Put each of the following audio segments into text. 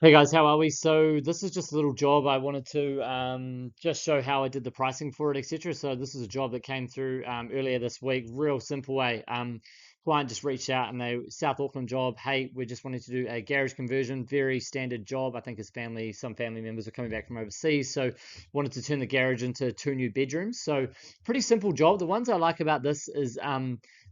Hey guys, how are we? So this is just a little job. I wanted to just show how I did the pricing for it, etc. So this is a job that came through earlier this week. Real simple way. Client just reached out and they South Auckland job. Hey, we're just wanting to do a garage conversion. Very standard job. I think his family, some family members are coming back from overseas, so wanted to turn the garage into 2 new bedrooms. So pretty simple job. The ones I like about this is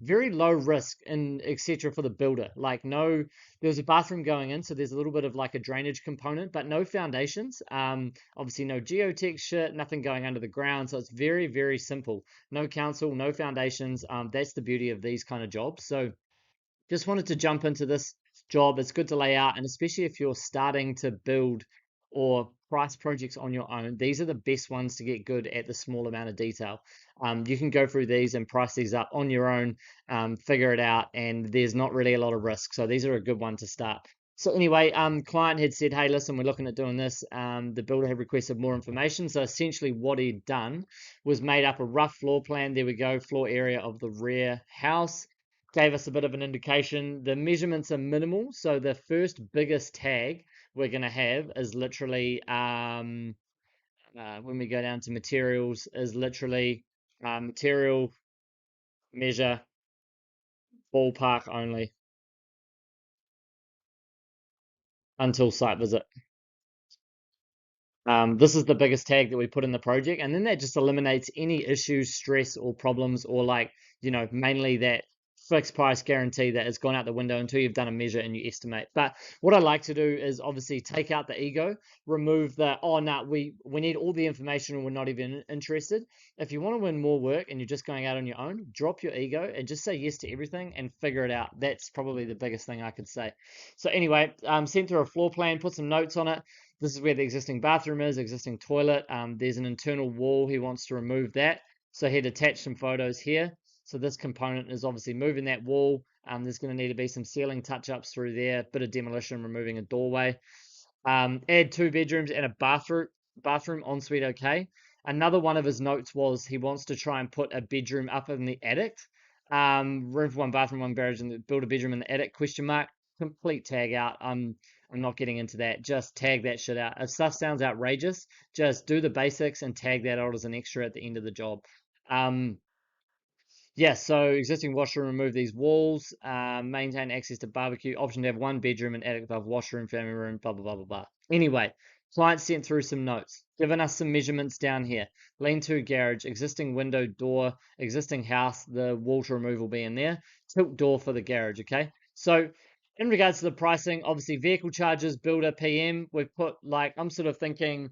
very low risk and etc. for the builder. Like no. There's a bathroom going in, so there's a little bit of like a drainage component, but no foundations. Obviously no geotech shit, nothing going under the ground. So it's very, very simple. No council, no foundations. That's the beauty of these kind of jobs. So just wanted to jump into this job. It's good to lay out, and especially if you're starting to build or price projects on your own, these are the best ones to get good at the small amount of detail. You can go through these and price these up on your own, figure it out, and there's not really a lot of risk. So these are a good one to start. So anyway, client had said, hey, listen, we're looking at doing this. The builder had requested more information. So essentially what he'd done was made up a rough floor plan. There we go, floor area of the rear house. Gave us a bit of an indication. The measurements are minimal. So the first biggest tag we're going to have is literally, when we go down to materials, is literally material measure ballpark only until site visit. This is the biggest tag that we put in the project, and then that just eliminates any issues, stress, or problems, or like, mainly that fixed price guarantee that has gone out the window until you've done a measure and you estimate. But what I like to do is obviously take out the ego, remove the, oh, no, we need all the information and we're not even interested. If you want to win more work and you're just going out on your own, drop your ego and just say yes to everything and figure it out. That's probably the biggest thing I could say. So anyway, sent through a floor plan, put some notes on it. This is where the existing bathroom is, existing toilet. There's an internal wall. He wants to remove that. So he'd attach some photos here. So this component is obviously moving that wall. There's going to need to be some ceiling touch-ups through there, bit of demolition, removing a doorway. Add 2 bedrooms and a bathroom ensuite, okay. Another one of his notes was he wants to try and put a bedroom up in the attic. Room for one bathroom, one garage, and build a bedroom in the attic, question mark. Complete tag out. I'm not getting into that. Just tag that shit out. If stuff sounds outrageous, just do the basics and tag that out as an extra at the end of the job. Yeah, so existing washroom, remove these walls, maintain access to barbecue, option to have 1 bedroom and attic above washroom, family room, blah, blah, blah, blah, blah. Anyway, client sent through some notes, given us some measurements down here. Lean-to garage, existing window, door, existing house, the wall to remove will be in there. Tilt door for the garage, okay? So in regards to the pricing, obviously vehicle charges, builder, PM, we've put like, I'm sort of thinking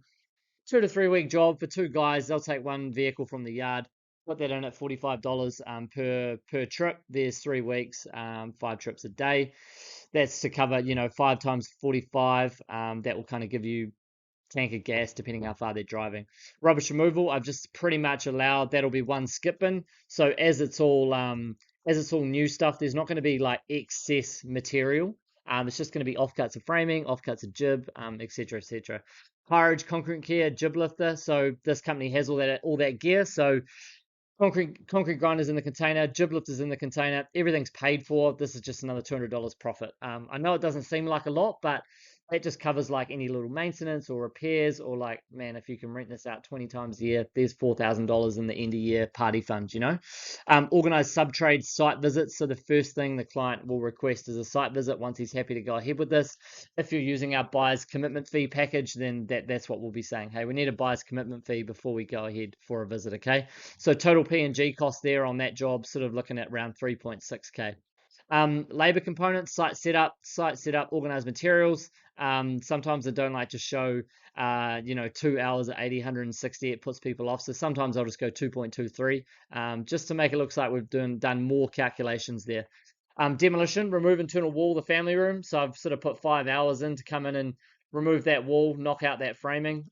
2 to 3 week job for 2 guys. They'll take 1 vehicle from the yard. Put that in at $45 per trip. There's 3 weeks, 5 trips a day. That's to cover, 5 times 45. That will kind of give you tank of gas depending how far they're driving. Rubbish removal, I've just pretty much allowed that'll be 1 skip bin. So as it's all new stuff, there's not going to be like excess material. It's just going to be offcuts of framing, offcuts of jib, etc., etc. Harage concrete gear, jib lifter. So this company has all that gear. So concrete grinders in the container, jib lifters in the container, everything's paid for. This is just another $200 profit. I know it doesn't seem like a lot, but it just covers like any little maintenance or repairs, or like, man, if you can rent this out 20 times a year, there's $4,000 in the end of year party fund. Organize Subtrades site visits. So the first thing the client will request is a site visit once he's happy to go ahead with this. If you're using our buyer's commitment fee package, then that's what we'll be saying. Hey, we need a buyer's commitment fee before we go ahead for a visit, okay? So total P&G cost there on that job, sort of looking at around 3.6K. Labor components, site setup, organized materials. Sometimes I don't like to show, 2 hours at 80, 160. It puts people off. So sometimes I'll just go 2.23, just to make it look like we've done more calculations there. Demolition, remove internal wall, the family room. So I've sort of put 5 hours in to come in and remove that wall, knock out that framing.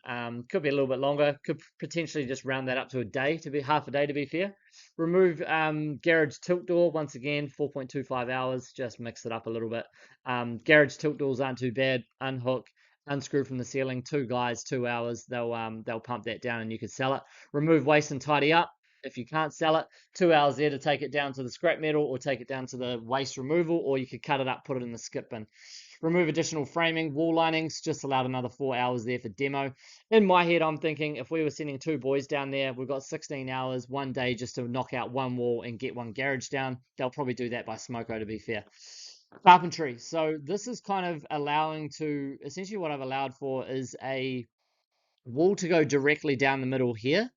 Could be a little bit longer. Could potentially just round that up to a day, to be half a day, to be fair. Remove garage tilt door. Once again, 4.25 hours. Just mix it up a little bit. Garage tilt doors aren't too bad. Unhook, unscrew from the ceiling. 2 guys, 2 hours. They'll pump that down and you can sell it. Remove waste and tidy up. If you can't sell it, 2 hours there to take it down to the scrap metal or take it down to the waste removal, or you could cut it up, put it in the skip bin. Remove additional framing, wall linings, just allowed another 4 hours there for demo. In my head, I'm thinking if we were sending 2 boys down there, we've got 16 hours, 1 day just to knock out 1 wall and get 1 garage down. They'll probably do that by Smoko, to be fair. Carpentry. So this is kind of allowing to, essentially what I've allowed for is a wall to go directly down the middle here.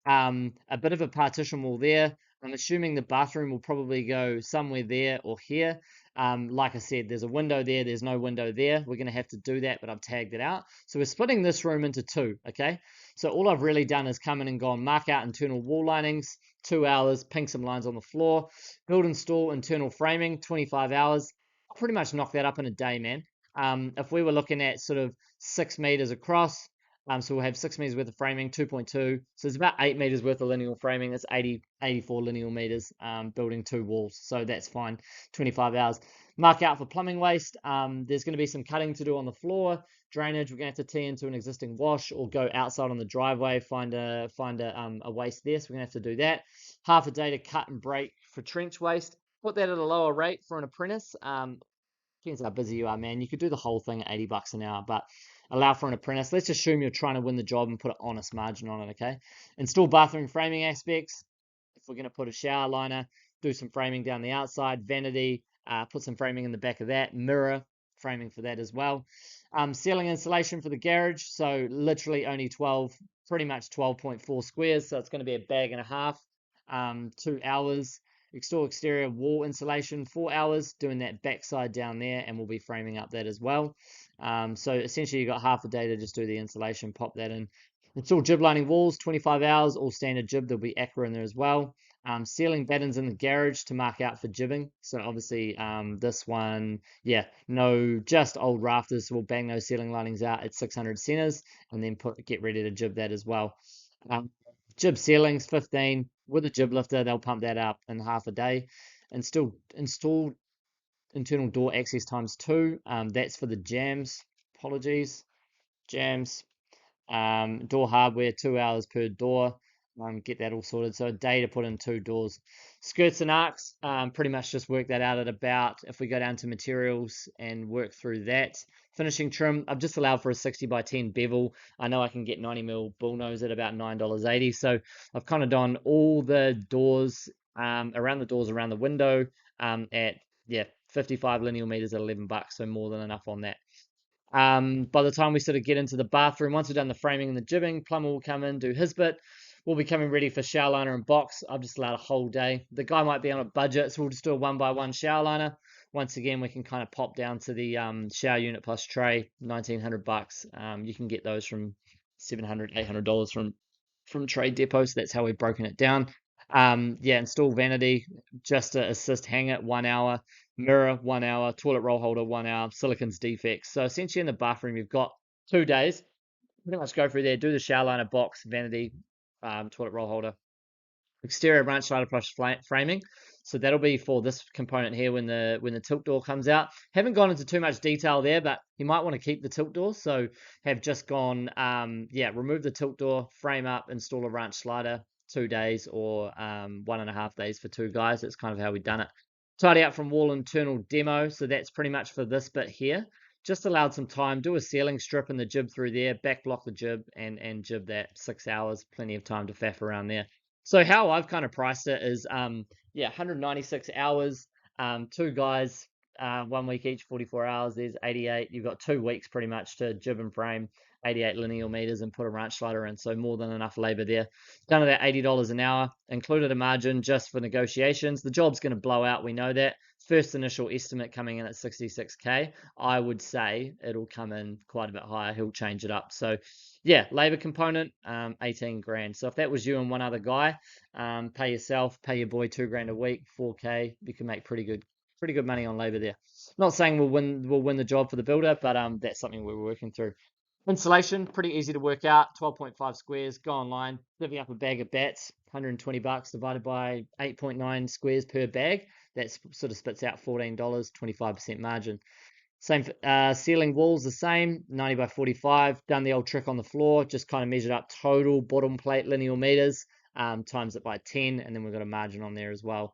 A bit of a partition wall there. I'm assuming the bathroom will probably go somewhere there or here. Like I said, there's a window there, there's no window there. We're going to have to do that, but I've tagged it out. So we're splitting this room into two, okay? So all I've really done is come in and gone mark out internal wall linings, 2 hours, pink some lines on the floor, build install internal framing, 25 hours. I'll pretty much knock that up in a day, man. If we were looking at sort of 6 meters across, so we'll have 6 meters worth of framing, 2.2. So it's about 8 meters worth of lineal framing. That's 84 lineal meters, building 2 walls. So that's fine. 25 hours. Mark out for plumbing waste. There's going to be some cutting to do on the floor. Drainage, we're going to have to tee into an existing wash or go outside on the driveway, find a waste there. So we're going to have to do that. Half a day to cut and break for trench waste. Put that at a lower rate for an apprentice. Depends how busy you are, man. You could do the whole thing at 80 bucks an hour, but allow for an apprentice. Let's assume you're trying to win the job and put an honest margin on it, okay? Install bathroom framing aspects. If we're going to put a shower liner, do some framing down the outside, vanity, put some framing in the back of that, mirror, framing for that as well. Ceiling insulation for the garage, so literally only 12, pretty much 12.4 squares, so it's going to be a bag and a half, 2 hours. Install exterior wall insulation, 4 hours, doing that backside down there, and we'll be framing up that as well. So essentially, you've got half a day to just do the insulation, pop that in. Install jib lining walls, 25 hours, all standard jib. There'll be Acra in there as well. Ceiling battens in the garage to mark out for jibbing. So obviously, this one, yeah, no, just old rafters. So we'll bang those ceiling linings out at 600 centers, and then get ready to jib that as well. Jib ceilings, 15 with a jib lifter. They'll pump that up in half a day. And still install internal door access times 2. That's for the jams. Apologies, jams. Door hardware, 2 hours per door. Get that all sorted. So a day to put in 2 doors. Skirts and arcs, pretty much just work that out at about, if we go down to materials and work through that. Finishing trim, I've just allowed for a 60 by 10 bevel. I know I can get 90mm bullnose at about $9.80. So I've kind of done all the doors, around the window, at, yeah, 55 lineal meters at 11 bucks. So more than enough on that. By the time we sort of get into the bathroom, once we've done the framing and the jibbing, plumber will come in, do his bit. We'll be coming ready for shower liner and box. I've just allowed a whole day. The guy might be on a budget, so we'll just do a 1x1 shower liner. Once again, we can kind of pop down to the shower unit plus tray, 1900 bucks. You can get those from $700, $800 from trade depots. That's how we've broken it down. Yeah, install vanity just to assist hang it, 1 hour. Mirror, 1 hour. Toilet roll holder, 1 hour. Silicon's defects. So essentially in the bathroom, you've got 2 days. Pretty much go through there, do the shower liner, box, vanity, toilet roll holder, exterior branch slider plus framing. So that'll be for this component here when the tilt door comes out. Haven't gone into too much detail there, but you might want to keep the tilt door. So have just gone, yeah, remove the tilt door, frame up, install a branch slider, 2 days or 1.5 days for 2 guys. That's kind of how we've done it. Tidy up from wall internal demo. So that's pretty much for this bit here. Just allowed some time, do a ceiling strip in the jib through there, back block the jib and jib that 6 hours, plenty of time to faff around there. So how I've kind of priced it is, yeah, 196 hours, 2 guys, 1 week each, 44 hours, there's 88. You've got 2 weeks pretty much to jib and frame, 88 lineal meters and put a ranch slider in. So more than enough labor there. Done it at $80 an hour, included a margin just for negotiations. The job's going to blow out, we know that. First initial estimate coming in at 66K. I would say it'll come in quite a bit higher. He'll change it up. So yeah, labor component, 18 grand. So if that was you and one other guy, pay yourself, pay your boy 2 grand a week, 4K, you can make pretty good money on labor there. Not saying we'll win the job for the builder, but that's something we're working through. Insulation, pretty easy to work out. 12.5 squares. Go online, divvy up a bag of bats, 120 bucks divided by 8.9 squares per bag. That sort of spits out $14, 25% margin. Same for ceiling walls, the same, 90 by 45. Done the old trick on the floor, just kind of measured up total bottom plate lineal meters. times it by 10, and then we've got a margin on there as well.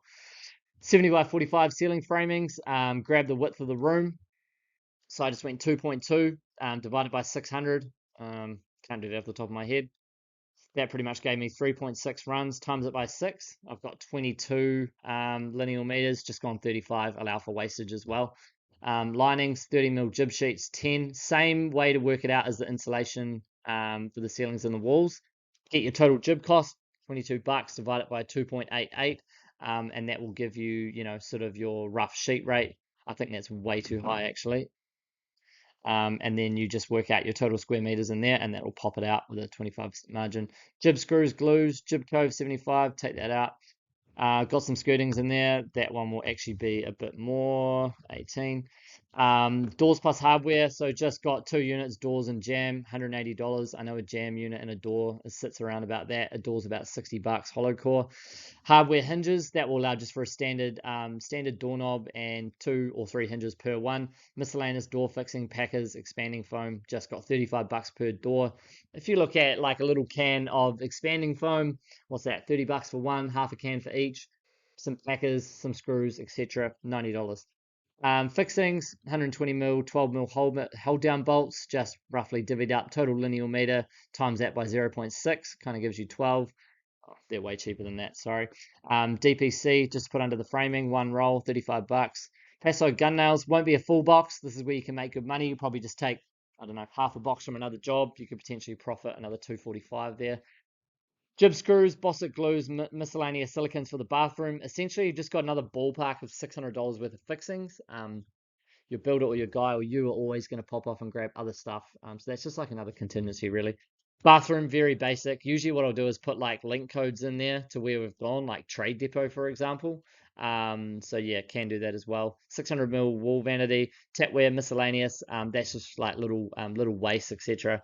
70 by 45 ceiling framings, grab the width of the room. So I just went 2.2 divided by 600. Can't do that off the top of my head. That pretty much gave me 3.6 runs, times it by 6. I've got 22 linear meters, just gone 35, allow for wastage as well. Linings, 30mm jib sheets, 10. Same way to work it out as the insulation for the ceilings and the walls. Get your total jib cost, 22 bucks, divide it by 2.88, and that will give you, sort of your rough sheet rate. I think that's way too high actually. And then you just work out your total square meters in there, and that will pop it out with a 25% margin. Jib screws, glues, jib cove 75, take that out. Got some skirtings in there. That one will actually be a bit more, 18. Doors plus hardware. So just got 2 units, doors and jam, $180. I know a jam unit and a door sits around about that. A door's about 60 bucks, hollow core. Hardware hinges, that will allow just for a standard doorknob and 2 or 3 hinges per one. Miscellaneous door fixing, packers, expanding foam, just got 35 bucks per door. If you look at like a little can of expanding foam, what's that, 30 bucks for one, half a can for each, some packers, some screws, etc., $90. Fixings, 120mm, 12mm hold down bolts, just roughly divvied up, total linear meter, times that by 0.6, kind of gives you 12. Oh, they're way cheaper than that, sorry. DPC, just put under the framing, 1 roll, 35 bucks. Paso gun nails, won't be a full box. This is where you can make good money. You probably just take, I don't know, half a box from another job. You could potentially profit another 245 there. Jib screws, Bosset glues, miscellaneous silicons for the bathroom. Essentially, you've just got another ballpark of $600 worth of fixings. Your builder or your guy or you are always going to pop off and grab other stuff. So that's just like another contingency, really. Bathroom, very basic. Usually what I'll do is put like link codes in there to where we've gone, like Trade Depot, for example. So yeah, can do that as well. 600mm wall vanity, tapware, miscellaneous. That's just like little waste, etc.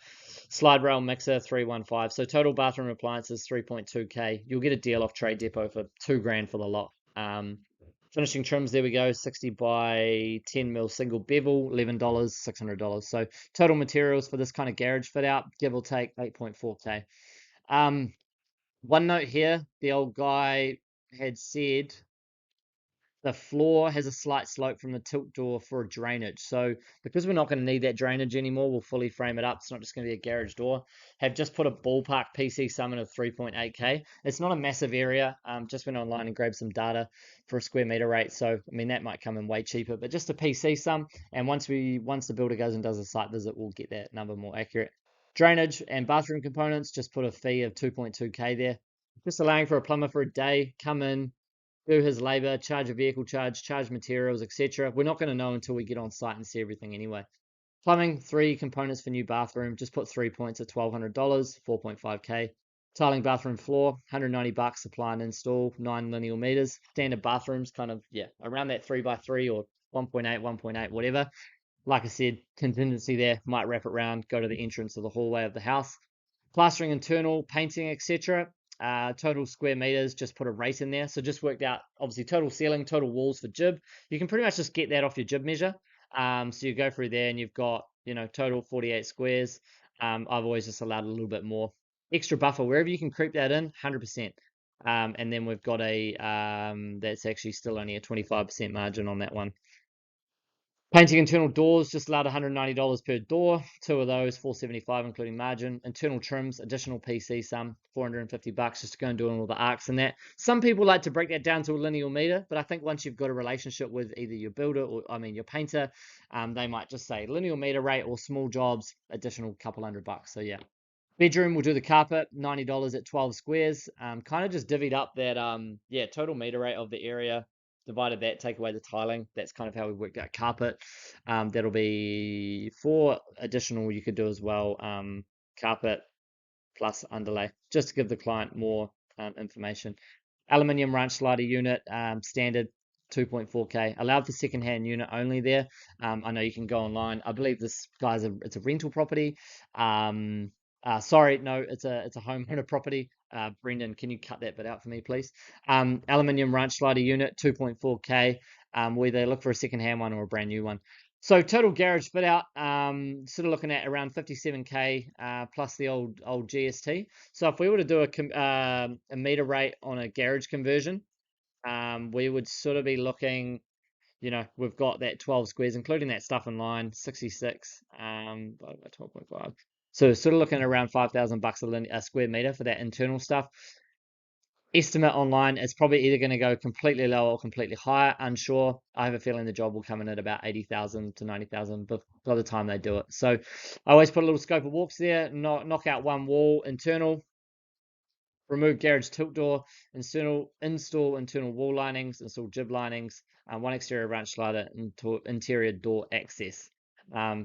Slide rail mixer, 315. So total bathroom appliances, 3.2k. You'll get a deal off Trade Depot for $2,000 for the lot. Finishing trims, there we go, 60 by 10mm single bevel, $11, $600. So total materials for this kind of garage fit out, give or take 8.4k. One note here, the old guy had said the floor has a slight slope from the tilt door for drainage. So because we're not going to need that drainage anymore, we'll fully frame it up. It's not just going to be a garage door. Have just put a ballpark PC sum in of 3.8k. It's not a massive area. Just went online and grabbed some data for a square meter rate. So, I mean, that might come in way cheaper, but just a PC sum. And once the builder goes and does a site visit, we'll get that number more accurate. Drainage and bathroom components, just put a fee of 2.2k there. Just allowing for a plumber for a day, come in, do his labor, charge a vehicle charge materials, etc. We're not going to know until we get on site and see everything anyway. Plumbing, 3 components for new bathroom. Just put 3 points at $1,200, 4.5k. Tiling bathroom floor, 190 bucks, supply and install, 9 linear meters. Standard bathrooms, kind of, yeah, around that 3x3 or 1.8, 1.8, whatever. Like I said, contingency there, might wrap it around, go to the entrance of the hallway of the house. Plastering internal, painting, etc. Total square meters, just put a rate in there. So just worked out, obviously, total ceiling, total walls for jib. You can pretty much just get that off your jib measure. So you go through there and you've got, total 48 squares. I've always just allowed a little bit more. Extra buffer, wherever you can creep that in, 100%. And then we've got that's actually still only a 25% margin on that one. Painting internal doors, just allowed $190 per door. 2 of those, $475 including margin. Internal trims, additional PC sum, $450 just to go and do all the arcs and that. Some people like to break that down to a linear meter, but I think once you've got a relationship with either your builder or, your painter, they might just say linear meter rate or small jobs, additional couple $100. So yeah. Bedroom, we'll do the carpet, $90 at 12 squares. Kind of just divvied up that, total meter rate of the area, divided that, take away the tiling. That's kind of how we worked out carpet. That'll be 4 additional you could do as well. Carpet plus underlay, just to give the client more information. Aluminium ranch slider unit, standard 2.4k. Allowed for second-hand unit only there. I know you can go online. I believe this guy's it's a rental property. Sorry, no, it's a homeowner property. Brendan, can you cut that bit out for me, please? Aluminium ranch slider unit, 2.4k. Whether look for a second-hand one or a brand new one. So total garage fit out, sort of looking at around 57k plus the old GST. So if we were to do a meter rate on a garage conversion, we would sort of be looking, we've got that 12 squares, including that stuff in line, 66, divided by 12.5. So sort of looking at around 5,000 bucks a square meter for that internal stuff. Estimate online is probably either going to go completely low or completely higher. Unsure. I have a feeling the job will come in at about 80,000 to 90,000 by the time they do it. So I always put a little scope of walks there, knock out one wall internal, remove garage tilt door, install internal wall linings, install jib linings, one exterior branch slider, into interior door access.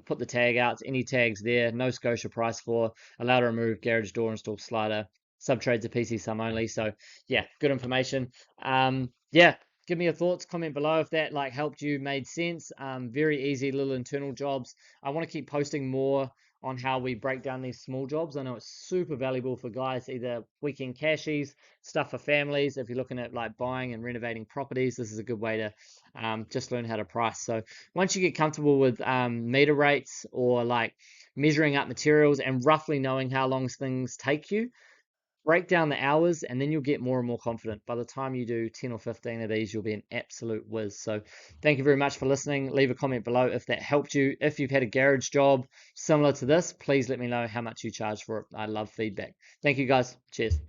Put the tag out, any tags there, no Scotia price for, allow to remove garage door, install slider, Subtrades are PC sum only. So yeah, good information. Yeah, give me your thoughts, comment below if that like helped you, made sense. Very easy little internal jobs. I want to keep posting more on how we break down these small jobs. I know it's super valuable for guys, either weekend cashies, stuff for families. If you're looking at like buying and renovating properties, this is a good way to just learn how to price. So once you get comfortable with meter rates or like measuring up materials and roughly knowing how long things take you, break down the hours and then you'll get more and more confident. By the time you do 10 or 15 of these, you'll be an absolute whiz. So thank you very much for listening. Leave a comment below if that helped you. If you've had a garage job similar to this, please let me know how much you charge for it. I love feedback. Thank you guys. Cheers.